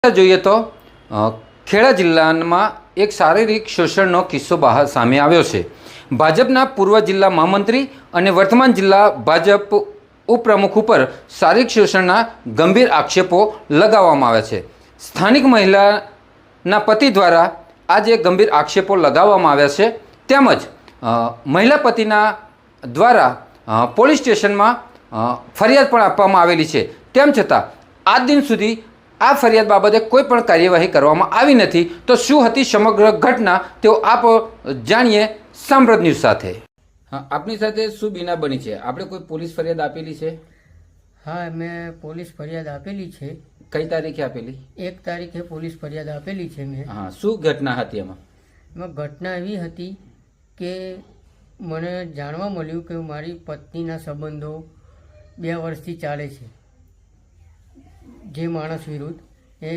જોઈએ તો ખેડા જિલ્લામાં એક શારીરિક શોષણનો કિસ્સો બહાર સામે આવ્યો છે। ભાજપના પૂર્વ જિલ્લા મહામંત્રી અને વર્તમાન જિલ્લા ભાજપ ઉપપ્રમુખ ઉપર શારીરિક શોષણના ગંભીર આક્ષેપો લગાવવામાં આવ્યા છે। સ્થાનિક મહિલાના પતિ દ્વારા આજે ગંભીર આક્ષેપો લગાવવામાં આવ્યા છે, તેમજ મહિલા પતિના દ્વારા પોલીસ સ્ટેશનમાં ફરિયાદ પણ આપવામાં આવેલી છે। તેમ છતાં આજ દિન સુધી આ ફરિયાદ બાબતે કોઈ પણ કાર્યવાહી કરવામાં આવી નથી। તો શું હતી સમગ્ર ઘટના તેઓ આપ જાણીએ સાંપ્રત ન્યૂઝ સાથે। હા, આપની સાથે શું બીના બની છે? આપણે કોઈ પોલીસ ફરિયાદ આપેલી છે? હા, મેં પોલીસ ફરિયાદ આપેલી છે। કઈ તારીખે આપેલી? 1 તારીખે પોલીસ ફરિયાદ આપેલી છે મેં। હા, શું ઘટના હતી એમાં? એમાં ઘટના એવી હતી કે મને જાણવા મળ્યું કે મારી પત્નીના સંબંધો 2 વર્ષથી ચાલે છે જે માણસ વિરુદ્ધ। એ